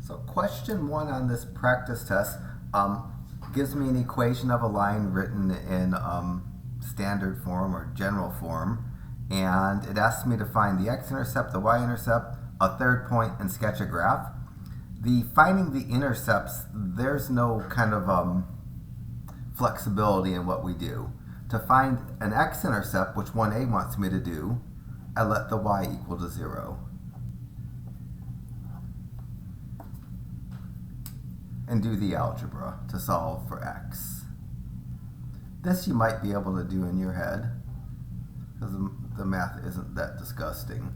So question 1 on this practice test gives me an equation of a line written in standard form or general form, and it asks me to find the x-intercept, the y-intercept, a third point, and sketch a graph. Finding the intercepts, there's no kind of flexibility in what we do. To find an x-intercept, which 1a wants me to do, I let the y equal to 0. And do the algebra to solve for x. This you might be able to do in your head, because the math isn't that disgusting.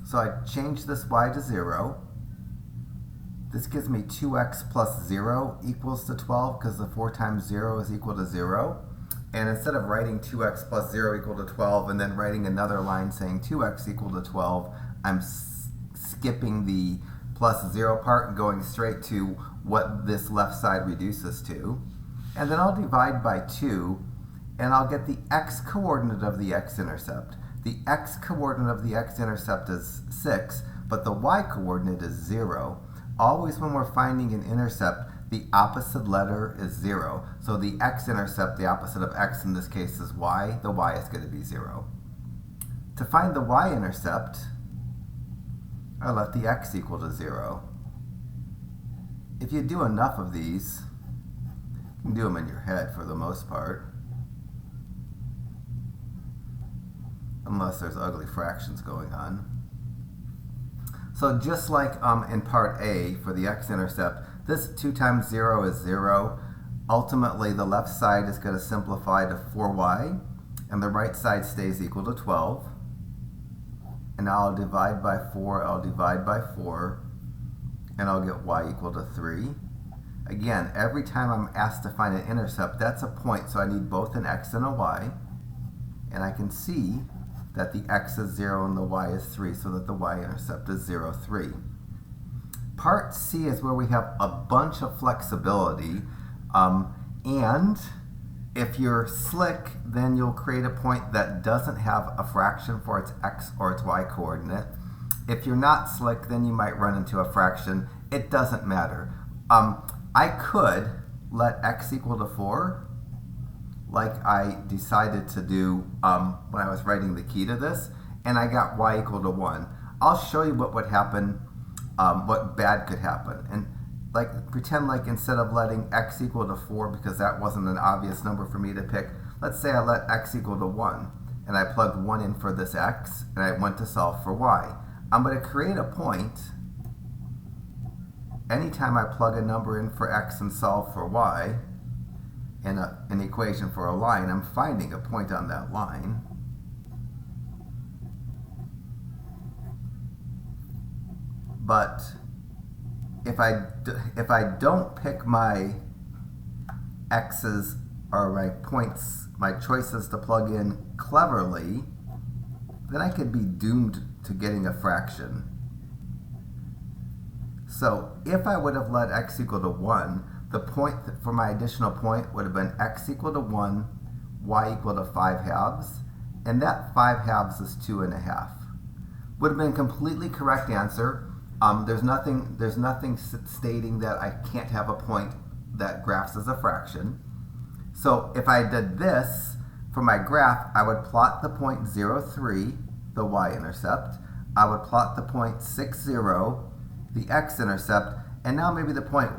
So I change this y to 0. This gives me 2x plus 0 equals to 12, because the 4 times 0 is equal to 0. And instead of writing 2x plus 0 equal to 12 and then writing another line saying 2x equal to 12, I'm skipping the plus 0 part and going straight to what this left side reduces to. And then I'll divide by 2, and I'll get the x-coordinate of the x-intercept. The x-coordinate of the x-intercept is 6, but the y-coordinate is 0. Always when we're finding an intercept, the opposite letter is 0. So the x-intercept, the opposite of x in this case is y. The y is going to be 0. To find the y-intercept, I let the x equal to 0. If you do enough of these, you can do them in your head for the most part, unless there's ugly fractions going on. So just like in part A for the x-intercept, this 2 times 0 is 0. Ultimately, the left side is going to simplify to 4y, and the right side stays equal to 12. And now I'll divide by 4, I'll divide by 4, and I'll get y equal to 3. Again, every time I'm asked to find an intercept, that's a point, so I need both an x and a y. And I can see that the x is 0 and the y is 3, so that the y-intercept is 0, 3. Part C is where we have a bunch of flexibility, and if you're slick, then you'll create a point that doesn't have a fraction for its x or its y coordinate. If you're not slick, then you might run into a fraction. It doesn't matter. I could let x equal to 4, like I decided to do when I was writing the key to this, and I got y equal to 1. I'll show you what would happen, what bad could happen. And pretend like instead of letting x equal to 4, because that wasn't an obvious number for me to pick, let's say I let x equal to 1, and I plugged 1 in for this x, and I went to solve for y. I'm going to create a point anytime I plug a number in for x and solve for y, in an equation for a line. I'm finding a point on that line. But if I don't pick my x's or my points, my choices to plug in cleverly, then I could be doomed to getting a fraction. So if I would have let x equal to 1, the point for my additional point would have been x equal to 1, y equal to 5 halves, and that 5 halves is 2.5. Would have been a completely correct answer. There's nothing stating that I can't have a point that graphs as a fraction. So if I did this for my graph, I would plot the point 0, 3, the y-intercept. I would plot the point 6, 0, the x-intercept, and now maybe the point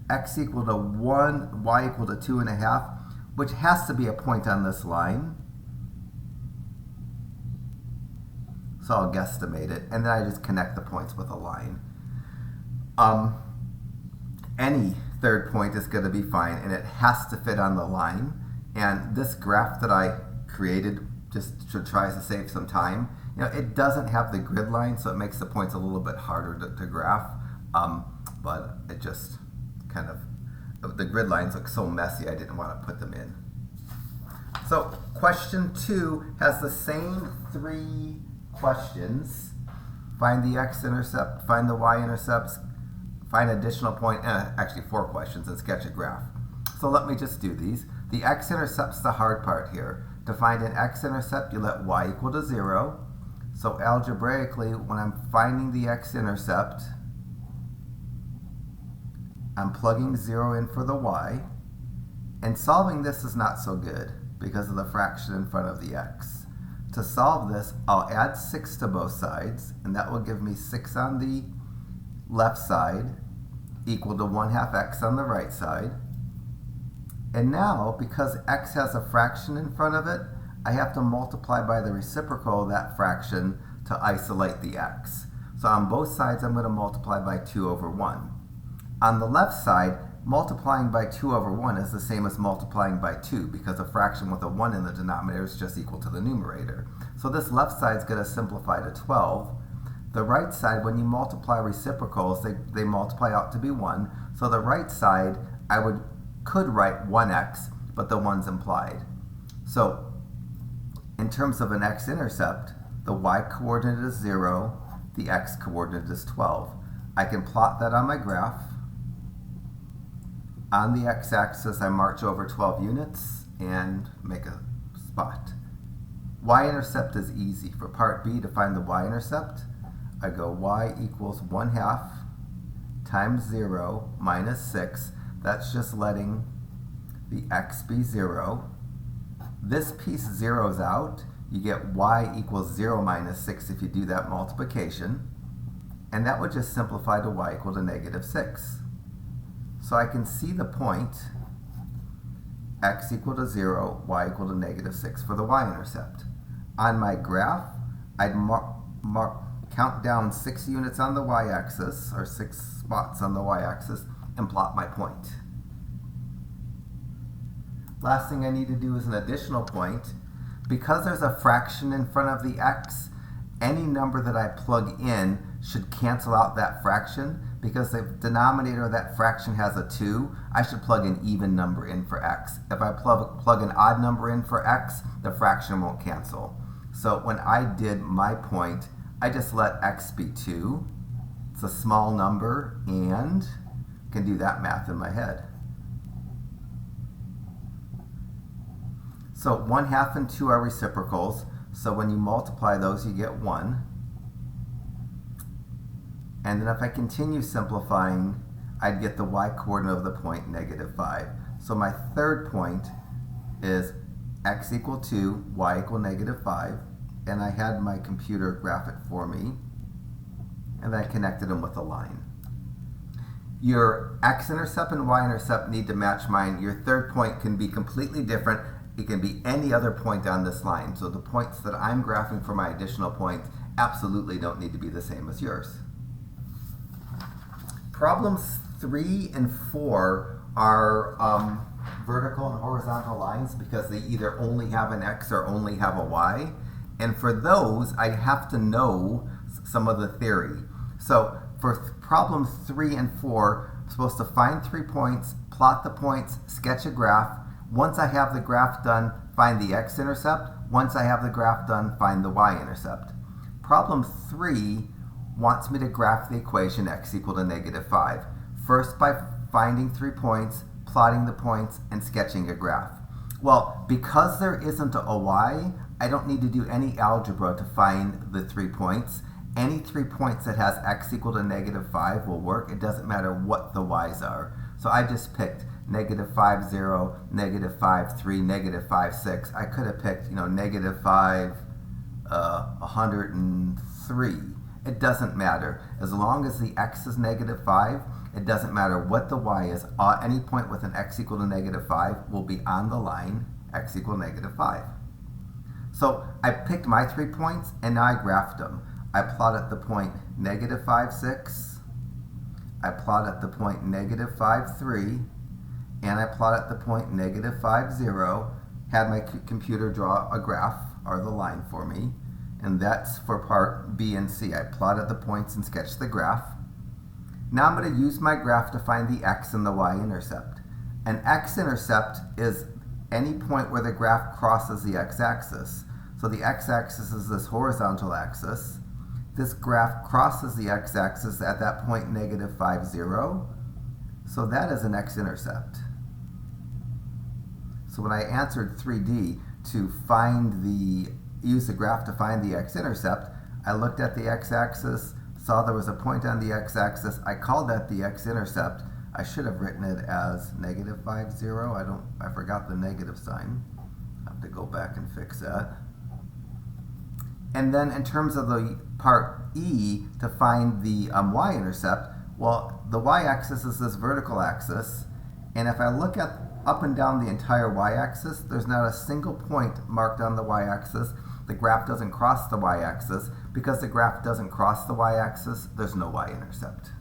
x equal to 1, y equal to 2.5, which has to be a point on this line. So I'll guesstimate it, and then I just connect the points with a line. Any third point is going to be fine, and it has to fit on the line. And this graph that I created just to try to save some time, it doesn't have the grid line, so it makes the points a little bit harder to graph. But it just kind of, the grid lines look so messy, I didn't want to put them in. So question 2 has the same 3 questions. Find the x-intercept, find the y-intercepts, find additional point, and actually 4 questions, and sketch a graph. So let me just do these. The x-intercept's the hard part here. To find an x-intercept, you let y equal to 0. So algebraically, when I'm finding the x-intercept, I'm plugging 0 in for the y, and solving this is not so good because of the fraction in front of the x. To solve this, I'll add 6 to both sides, and that will give me 6 on the left side equal to 1/2 x on the right side. And now, because x has a fraction in front of it, I have to multiply by the reciprocal of that fraction to isolate the x. So on both sides, I'm going to multiply by 2 over 1. On the left side, multiplying by 2 over 1 is the same as multiplying by 2 because a fraction with a 1 in the denominator is just equal to the numerator. So this left side is going to simplify to 12. The right side, when you multiply reciprocals, they multiply out to be 1. So the right side, I could write 1x, but the 1's implied. So in terms of an x-intercept, the y-coordinate is 0, the x-coordinate is 12. I can plot that on my graph. On the x-axis, I march over 12 units and make a spot. Y-intercept is easy. For part B, to find the y-intercept, I go y equals 1/2 times 0 minus 6. That's just letting the x be 0. This piece zeroes out. You get y equals 0 minus 6 if you do that multiplication. And that would just simplify to y equal to negative 6. So I can see the point x equal to 0, y equal to negative 6 for the y-intercept. On my graph, I'd count down 6 units on the y-axis, or 6 spots on the y-axis, and plot my point. Last thing I need to do is an additional point. Because there's a fraction in front of the x, any number that I plug in should cancel out that fraction. Because the denominator of that fraction has a 2, I should plug an even number in for x. If I plug an odd number in for x, the fraction won't cancel. So when I did my point, I just let x be 2. It's a small number, and can do that math in my head. So 1/2 and 2 are reciprocals, so when you multiply those, you get 1. And then if I continue simplifying, I'd get the y-coordinate of the point negative 5. So my third point is x equal 2, y equal negative 5. And I had my computer graph it for me. And then I connected them with a line. Your x-intercept and y-intercept need to match mine. Your third point can be completely different. It can be any other point on this line. So the points that I'm graphing for my additional points absolutely don't need to be the same as yours. Problems 3 and 4 are vertical and horizontal lines because they either only have an x or only have a y. And for those, I have to know some of the theory. So for problem 3 and 4, I'm supposed to find 3 points, plot the points, sketch a graph. Once I have the graph done, find the x-intercept. Once I have the graph done, find the y-intercept. Problem 3 wants me to graph the equation x equal to negative 5. First by finding 3 points, plotting the points, and sketching a graph. Well, because there isn't a y, I don't need to do any algebra to find the 3 points. Any 3 points that has x equal to negative 5 will work. It doesn't matter what the y's are. So I just picked negative 5, 0, negative 5, 3, negative 5, 6. I could have picked, negative 5, 103. It doesn't matter. As long as the x is negative 5, it doesn't matter what the y is. Any point with an x equal to negative 5 will be on the line x equal negative 5. So I picked my 3 points, and now I graphed them. I plotted the point negative 5, 6. I plotted the point negative 5, 3. And I plotted the point negative 5, 0. Had my computer draw a graph, or the line for me. And that's for part B and C. I plotted the points and sketched the graph. Now I'm going to use my graph to find the x and the y-intercept. An x-intercept is any point where the graph crosses the x-axis. So the x-axis is this horizontal axis. This graph crosses the x-axis at that point negative 5, 0. So that is an x-intercept. So when I answered 3D to use the graph to find the x-intercept, I looked at the x-axis, saw there was a point on the x-axis, I called that the x-intercept, I should have written it as negative 5, 0. I forgot the negative sign. I have to go back and fix that. And then in terms of the part E, to find the y-intercept, well, the y-axis is this vertical axis, and if I look at up and down the entire y-axis, there's not a single point marked on the y-axis. The graph doesn't cross the y-axis. Because the graph doesn't cross the y-axis, there's no y-intercept.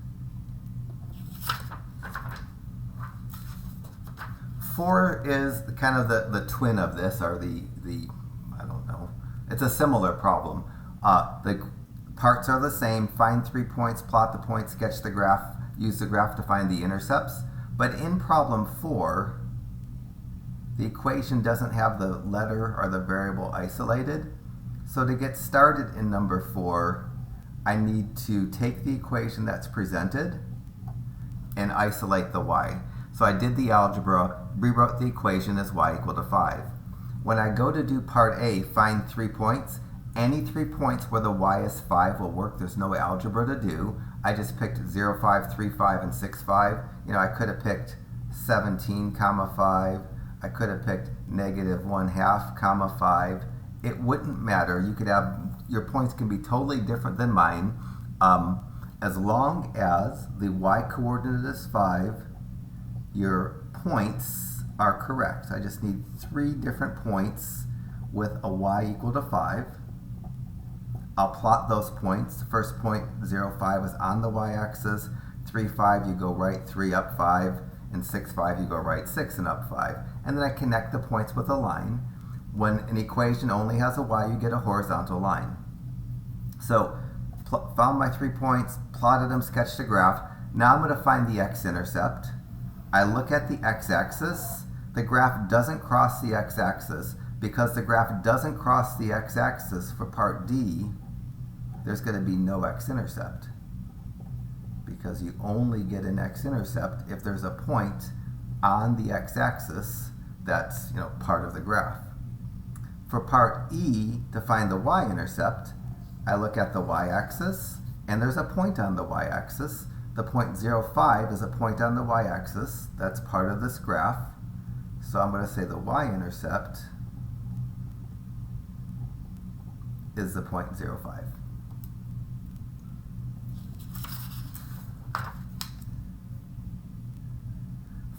4 is kind of the twin of this, or the I don't know. It's a similar problem. The parts are the same. Find 3 points, plot the points, sketch the graph, use the graph to find the intercepts. But in problem 4, the equation doesn't have the letter or the variable isolated. So to get started in number 4, I need to take the equation that's presented and isolate the y. So I did the algebra, rewrote the equation as y equal to 5. When I go to do part A, find 3 points, any 3 points where the y is 5 will work. There's no algebra to do. I just picked 0, 5, 3, 5, and 6, 5. You know, I could have picked 17, 5. I could have picked negative 1/2, 5. It wouldn't matter. You could have, your points can be totally different than mine. As long as the y coordinate is 5, your points are correct. I just need 3 different points with a y equal to 5. I'll plot those points. The first point, 0, 5, is on the y-axis. 3, 5, you go right 3 up 5. And 6, 5, you go right 6 and up 5. And then I connect the points with a line. When an equation only has a y, you get a horizontal line. So, found my 3 points, plotted them, sketched a graph. Now I'm going to find the x-intercept. I look at the x-axis. The graph doesn't cross the x-axis. Because the graph doesn't cross the x-axis for part D, there's going to be no x-intercept. Because you only get an x-intercept if there's a point on the x-axis that's, part of the graph. For part E, to find the y-intercept, I look at the y-axis, and there's a point on the y-axis. The point 0, 5 is a point on the y-axis. That's part of this graph. So I'm going to say the y-intercept is the point 0, 5.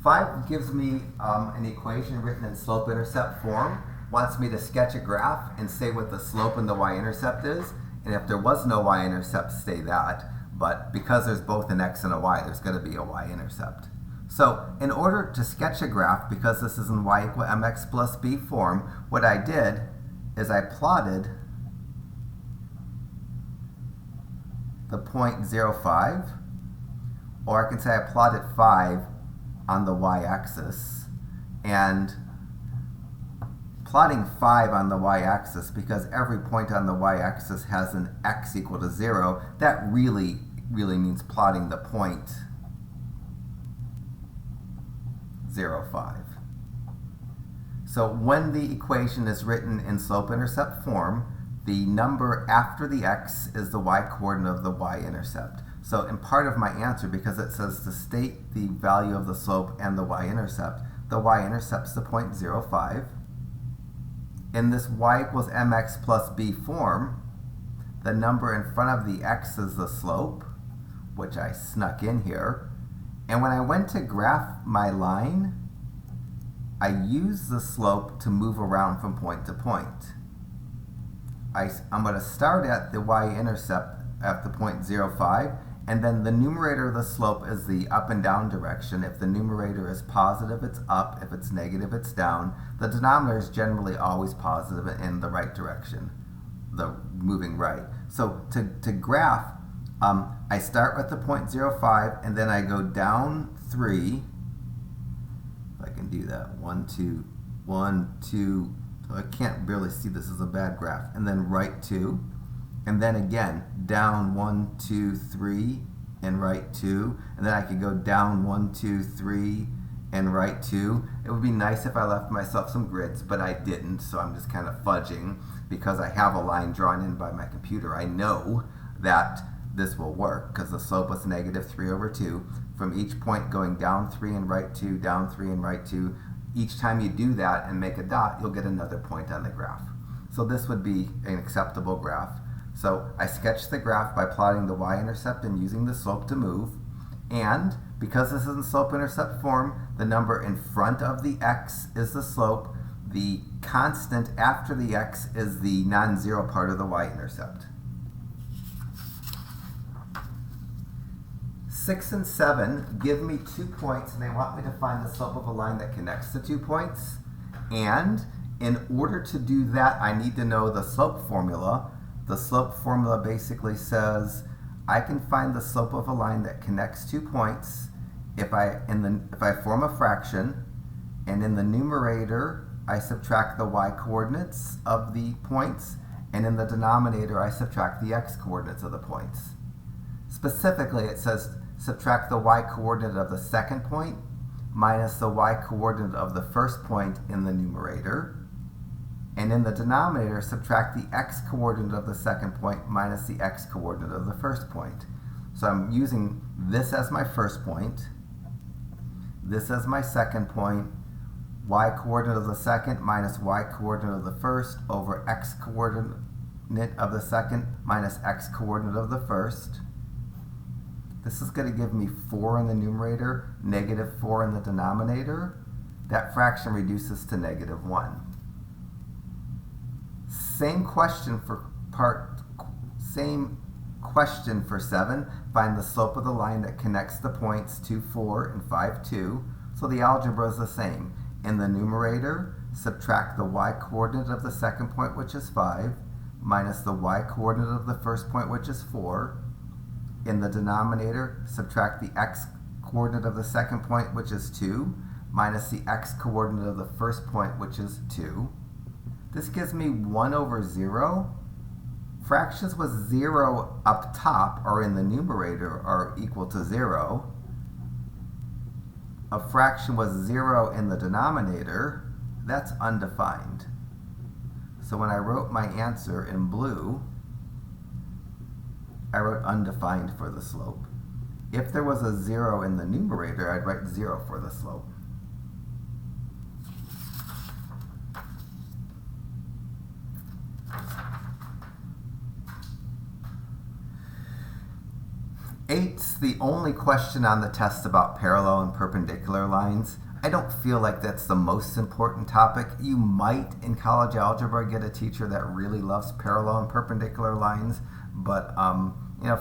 Five gives me an equation written in slope-intercept form, wants me to sketch a graph and say what the slope and the y-intercept is, and if there was no y-intercept, say that, but because there's both an x and a y, there's going to be a y-intercept. So in order to sketch a graph, because this is in y equal mx plus b form, what I did is I plotted the point 0, 5, or I can say I plotted 5 on the y-axis, and plotting 5 on the y-axis, because every point on the y-axis has an x equal to 0, that really means plotting the point 0, 5. So when the equation is written in slope-intercept form, the number after the x is the y-coordinate of the y-intercept. So in part of my answer, because it says to state the value of the slope and the y-intercept, the y-intercept's the point 0, 5. In this y equals mx plus b form, the number in front of the x is the slope, which I snuck in here. And when I went to graph my line, I used the slope to move around from point to point. I'm going to start at the y-intercept at the point 0, 5, and then the numerator of the slope is the up and down direction. If the numerator is positive, it's up. If it's negative, it's down. The denominator is generally always positive in the right direction, the moving right. So to graph, I start with the point 0, 5, and then I go down 3. If I can do that. 1, 2, 1, 2. I can't barely see, this is a bad graph. And then right 2. And then again, down 1, 2, 3, and right 2. And then I could go down 1, 2, 3, and right 2. It would be nice if I left myself some grids, but I didn't, so I'm just kind of fudging because I have a line drawn in by my computer. I know that this will work because the slope was negative 3 over 2. From each point going down 3 and right 2, down 3 and right 2, each time you do that and make a dot, you'll get another point on the graph. So this would be an acceptable graph. So I sketched the graph by plotting the y-intercept and using the slope to move. And because this is in slope-intercept form, the number in front of the x is the slope. The constant after the x is the non-zero part of the y-intercept. 6 and 7 give me 2 points, and they want me to find the slope of a line that connects the 2 points. And in order to do that, I need to know the slope formula. The slope formula basically says I can find the slope of a line that connects 2 points if I form a fraction, and in the numerator I subtract the y-coordinates of the points, and in the denominator I subtract the x-coordinates of the points. Specifically, it says subtract the y-coordinate of the second point minus the y-coordinate of the first point in the numerator, and in the denominator subtract the x-coordinate of the second point minus the x-coordinate of the first point. So I'm using this as my first point, this as my second point, y-coordinate of the second minus y-coordinate of the first over x-coordinate of the second minus x-coordinate of the first. This is going to give me 4 in the numerator, negative 4 in the denominator. That fraction reduces to negative 1. Same question for 7. Find the slope of the line that connects the points 2, 4 and 5, 2. So the algebra is the same. In the numerator, subtract the y-coordinate of the second point, which is 5, minus the y-coordinate of the first point, which is 4. In the denominator, subtract the x-coordinate of the second point, which is 2, minus the x-coordinate of the first point, which is 2. This gives me 1 over 0. Fractions with 0 up top or in the numerator are equal to 0. A fraction with 0 in the denominator, that's undefined. So when I wrote my answer in blue, I wrote undefined for the slope. If there was a 0 in the numerator, I'd write 0 for the slope. Eight's the only question on the test about parallel and perpendicular lines. I don't feel like that's the most important topic. You might, in college algebra, get a teacher that really loves parallel and perpendicular lines, but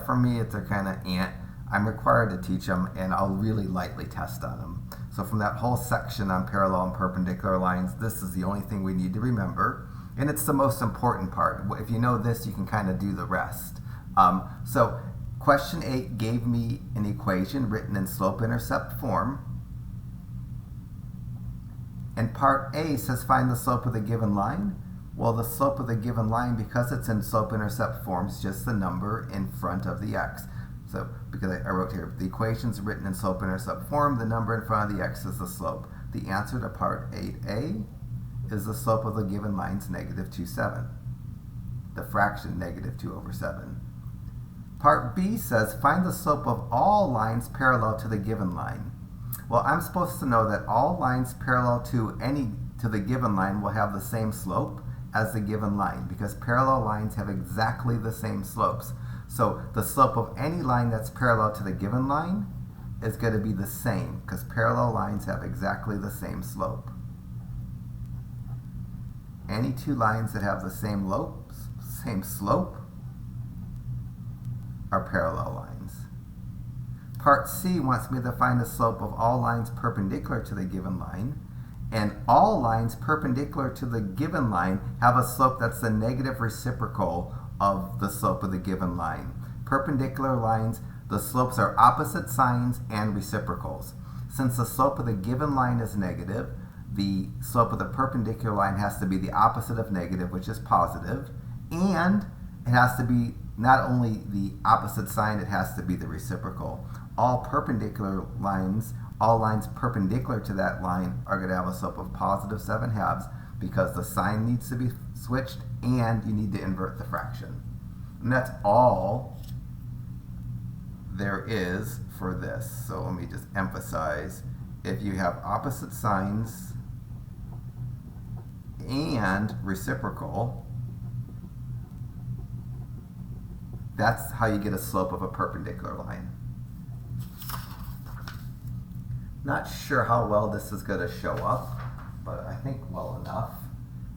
for me, it's a kind of I'm required to teach them, and I'll really lightly test on them. So from that whole section on parallel and perpendicular lines, this is the only thing we need to remember, and it's the most important part. If you know this, you can kind of do the rest. So question 8 gave me an equation written in slope-intercept form. And part A says find the slope of the given line. Well, the slope of the given line, because it's in slope-intercept form, is just the number in front of the x. So because I wrote here, the equation's written in slope-intercept form, the number in front of the x is the slope. The answer to part 8A is the slope of the given line's negative 2, 7. The fraction negative 2 over 7. Part B says find the slope of all lines parallel to the given line. Well, I'm supposed to know that all lines parallel to the given line will have the same slope as the given line, because parallel lines have exactly the same slopes. So the slope of any line that's parallel to the given line is going to be the same, because parallel lines have exactly the same slope. Any two lines that have the same slope are parallel lines. Part C wants me to find the slope of all lines perpendicular to the given line, and all lines perpendicular to the given line have a slope that's the negative reciprocal of the slope of the given line. Perpendicular lines, the slopes are opposite signs and reciprocals. Since the slope of the given line is negative, the slope of the perpendicular line has to be the opposite of negative, which is positive, and it has to be not only the opposite sign, it has to be the reciprocal. All lines perpendicular to that line are going to have a slope of positive 7/2 because the sign needs to be switched and you need to invert the fraction. And that's all there is for this. So let me just emphasize, if you have opposite signs and reciprocal, that's how you get a slope of a perpendicular line. Not sure how well this is going to show up, but I think well enough.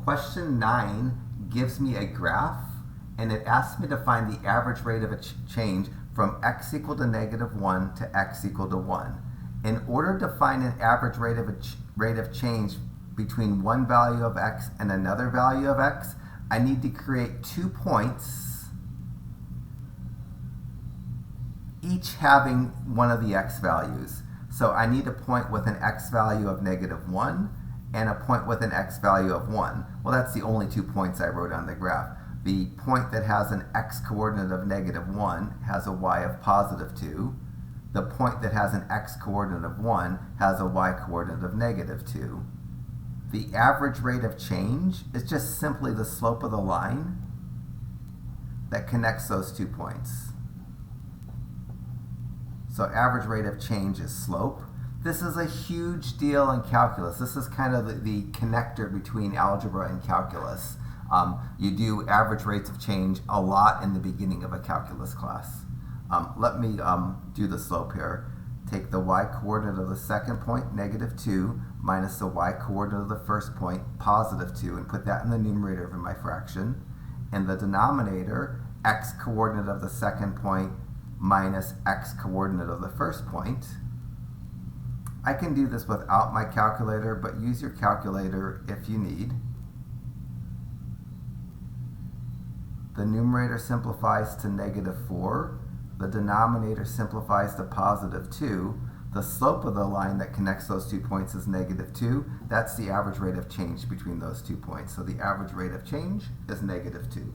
Question 9 gives me a graph, and it asks me to find the average rate of a change from x equal to -1 to x equal to 1. In order to find an average rate of change between one value of x and another value of x, I need to create 2 points, each having one of the x values. So I need a point with an x value of -1 and a point with an x value of 1. Well, that's the only 2 points I wrote on the graph. The point that has an x coordinate of -1 has a y of +2. The point that has an x coordinate of 1 has a y coordinate of -2. The average rate of change is just simply the slope of the line that connects those 2 points. So average rate of change is slope. This is a huge deal in calculus. This is kind of the connector between algebra and calculus. You do average rates of change a lot in the beginning of a calculus class. Let me do the slope here. Take the y coordinate of the second point, -2, minus the y coordinate of the first point, +2, and put that in the numerator of my fraction. In the denominator, x coordinate of the second point minus x coordinate of the first point. I can do this without my calculator, but use your calculator if you need. The numerator simplifies to -4. The denominator simplifies to +2. The slope of the line that connects those 2 points is -2. That's the average rate of change between those 2 points. So the average rate of change is -2.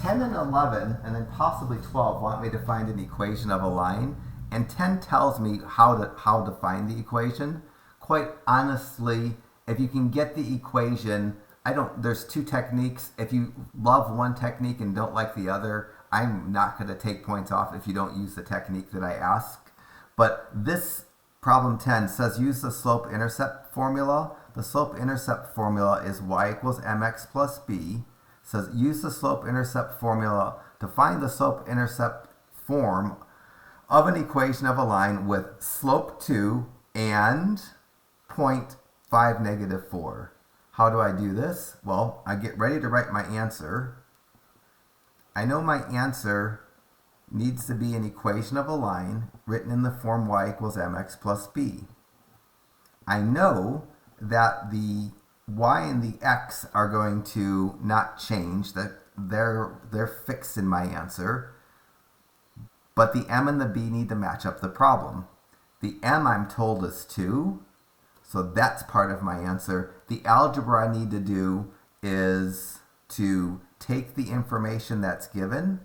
(10) and 11, and then possibly 12, want me to find an equation of a line, and 10 tells me how to find the equation. Quite honestly, if you can get the equation, there's 2 techniques. If you love one technique and don't like the other, I'm not going to take points off if you don't use the technique that I ask. But this problem 10 says use the slope-intercept formula. The slope-intercept formula is y equals mx plus b. It says use the slope-intercept formula to find the slope-intercept form of an equation of a line with slope 2 and point 5, -4. How do I do this? Well, I get ready to write my answer. I know my answer needs to be an equation of a line written in the form y equals mx plus b. I know that the y and the x are going to not change, that they're fixed in my answer, but the m and the b need to match up the problem. The m, I'm told, is 2. So that's part of my answer. The algebra I need to do is to take the information that's given,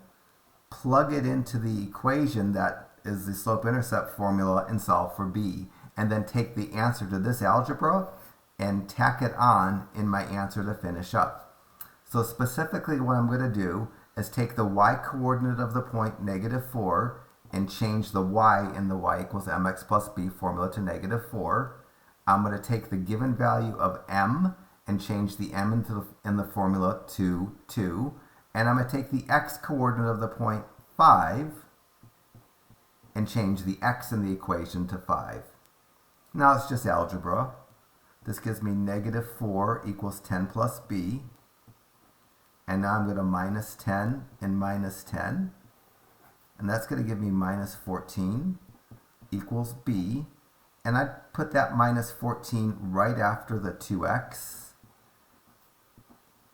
plug it into the equation that is the slope-intercept formula, and solve for b. And then take the answer to this algebra and tack it on in my answer to finish up. So specifically what I'm going to do is take the y coordinate of the point -4 and change the y in the y equals mx plus b formula to -4. I'm going to take the given value of m and change the m in the formula to 2. And I'm going to take the x coordinate of the point 5 and change the x in the equation to 5. Now it's just algebra. This gives me -4 equals 10 plus b. And now I'm going to minus 10 and minus 10. And that's going to give me -14 equals b. And I put that -14 right after the 2x.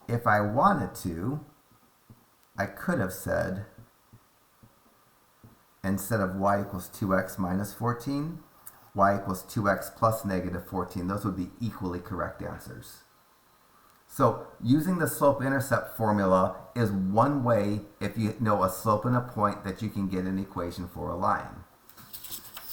If I wanted to, I could have said, instead of y equals 2x minus 14, y equals 2x plus -14. Those would be equally correct answers. So using the slope-intercept formula is one way, if you know a slope and a point, that you can get an equation for a line.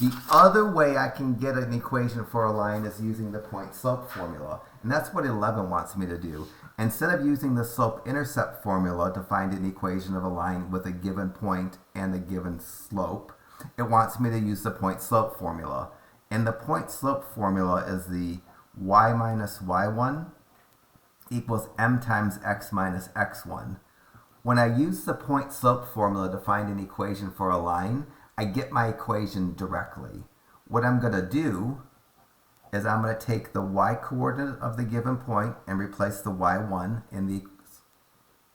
The other way I can get an equation for a line is using the point-slope formula. And that's what 11 wants me to do. Instead of using the slope-intercept formula to find an equation of a line with a given point and a given slope, it wants me to use the point-slope formula. And the point-slope formula is the y minus y1 equals m times x minus x1. When I use the point-slope formula to find an equation for a line, I get my equation directly. What I'm going to do is I'm going to take the y-coordinate of the given point and replace the y1 in the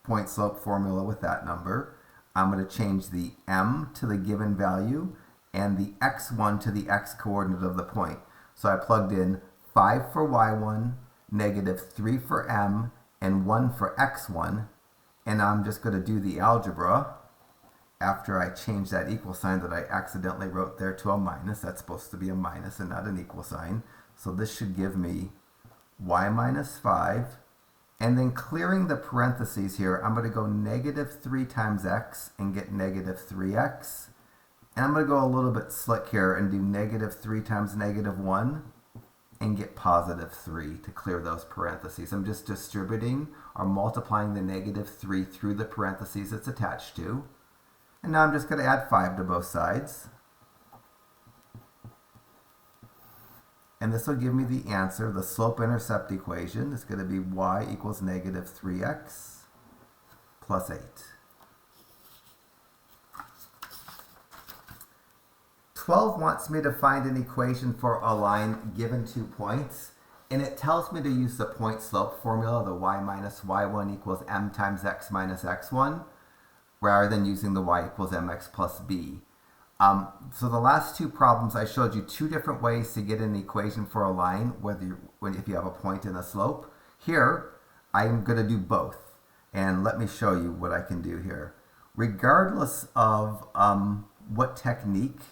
point-slope formula with that number. I'm going to change the m to the given value and the x1 to the x-coordinate of the point. So I plugged in 5 for y1, -3 for m, and 1 for x1. And I'm just going to do the algebra after I change that equal sign that I accidentally wrote there to a minus. That's supposed to be a minus and not an equal sign. So this should give me y minus 5. And then clearing the parentheses here, I'm going to go -3 times x and get -3x. And I'm going to go a little bit slick here and do -3 times -1 and get +3 to clear those parentheses. I'm just distributing or multiplying the -3 through the parentheses it's attached to. And now I'm just going to add 5 to both sides. And this will give me the answer. The slope-intercept equation is going to be y equals -3x plus 8. 12 wants me to find an equation for a line given 2 points. And it tells me to use the point-slope formula, the y minus y1 equals m times x minus x1, rather than using the y equals mx plus b. So the last two problems, I showed you two different ways to get an equation for a line, if you have a point and a slope. Here, I'm going to do both. And let me show you what I can do here. Regardless of what technique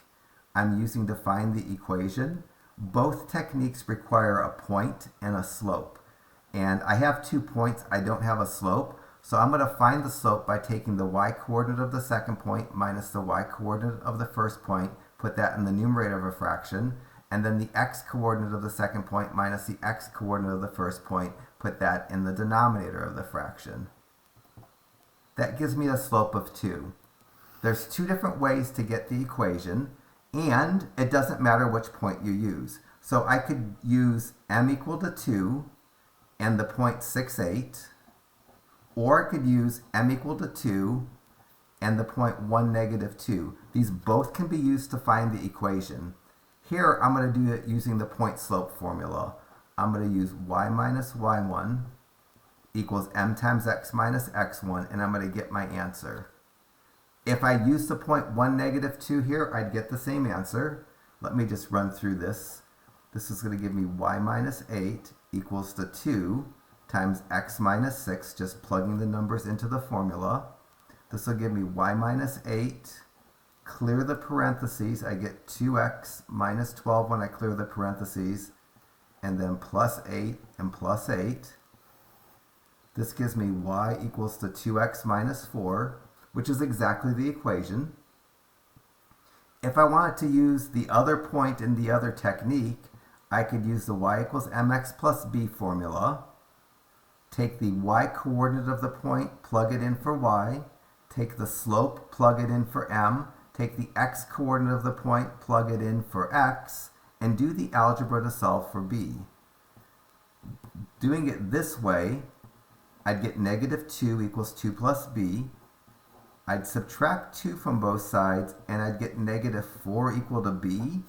I'm using to find the equation, both techniques require a point and a slope. And I have 2 points, I don't have a slope. So I'm going to find the slope by taking the y-coordinate of the second point minus the y-coordinate of the first point, put that in the numerator of a fraction, and then the x-coordinate of the second point minus the x-coordinate of the first point, put that in the denominator of the fraction. That gives me a slope of 2. There's 2 different ways to get the equation, and it doesn't matter which point you use. So I could use m equal to 2 and the point 6, 8. Or I could use m equal to 2 and the point 1, -2. These both can be used to find the equation. Here, I'm going to do it using the point-slope formula. I'm going to use y minus y1 equals m times x minus x1, and I'm going to get my answer. If I use the point 1, -2 here, I'd get the same answer. Let me just run through this. This is going to give me y minus 8 equals to 2 times x minus 6, just plugging the numbers into the formula. This will give me y minus 8. Clear the parentheses. I get 2x minus 12 when I clear the parentheses. And then plus 8 and plus 8. This gives me y equals to 2x minus 4, which is exactly the equation. If I wanted to use the other point in the other technique, I could use the y equals mx plus b formula. Take the y-coordinate of the point, plug it in for y. Take the slope, plug it in for m. Take the x-coordinate of the point, plug it in for x. And do the algebra to solve for b. Doing it this way, I'd get -2 equals 2 plus b. I'd subtract 2 from both sides, and I'd get -4 equal to b.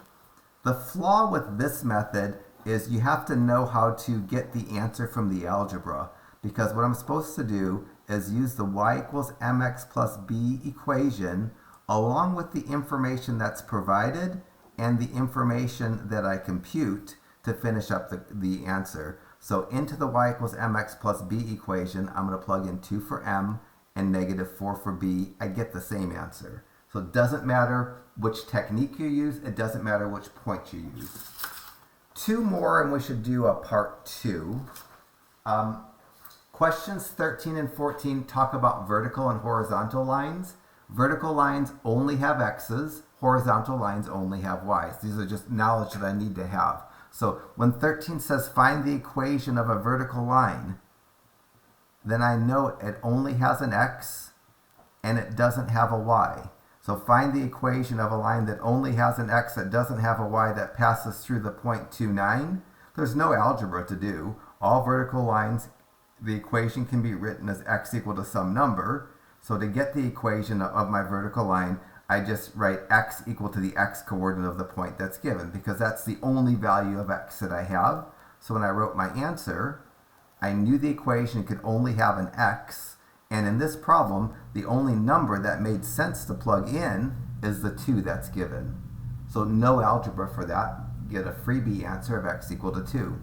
The flaw with this method is you have to know how to get the answer from the algebra, because what I'm supposed to do is use the y equals mx plus b equation along with the information that's provided and the information that I compute to finish up the answer. So into the y equals mx plus b equation, I'm going to plug in 2 for m and -4 for b. I get the same answer. So it doesn't matter which technique you use, it doesn't matter which point you use. 2 more and we should do a part 2. Questions 13 and 14 talk about vertical and horizontal lines. Vertical lines only have x's, horizontal lines only have y's. These are just knowledge that I need to have. So when 13 says find the equation of a vertical line, then I know it only has an x and it doesn't have a y. So find the equation of a line that only has an x that doesn't have a y that passes through the point 29. There's no algebra to do. All vertical lines, the equation can be written as x equal to some number. So to get the equation of my vertical line, I just write x equal to the x coordinate of the point that's given, because that's the only value of x that I have. So when I wrote my answer, I knew the equation could only have an x, and in this problem, the only number that made sense to plug in is the 2 that's given. So no algebra for that. Get a freebie answer of x equal to 2.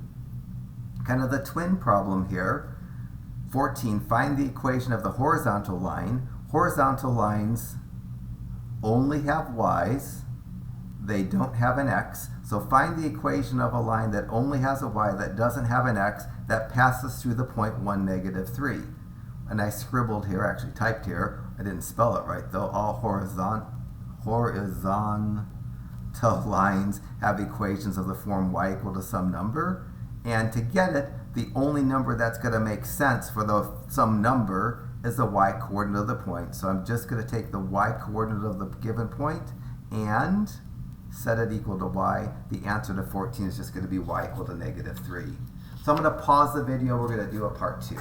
Kind of the twin problem here. 14, find the equation of the horizontal line. Horizontal lines only have y's. They don't have an x. So find the equation of a line that only has a y that doesn't have an x that passes through the point 1, -3. And I scribbled here, actually typed here. I didn't spell it right though. All horizontal lines have equations of the form y equal to some number. And to get it, the only number that's going to make sense for the some number is the y coordinate of the point. So I'm just going to take the y coordinate of the given point and set it equal to y. The answer to 14 is just going to be y equal to -3. So I'm going to pause the video. We're going to do a part 2.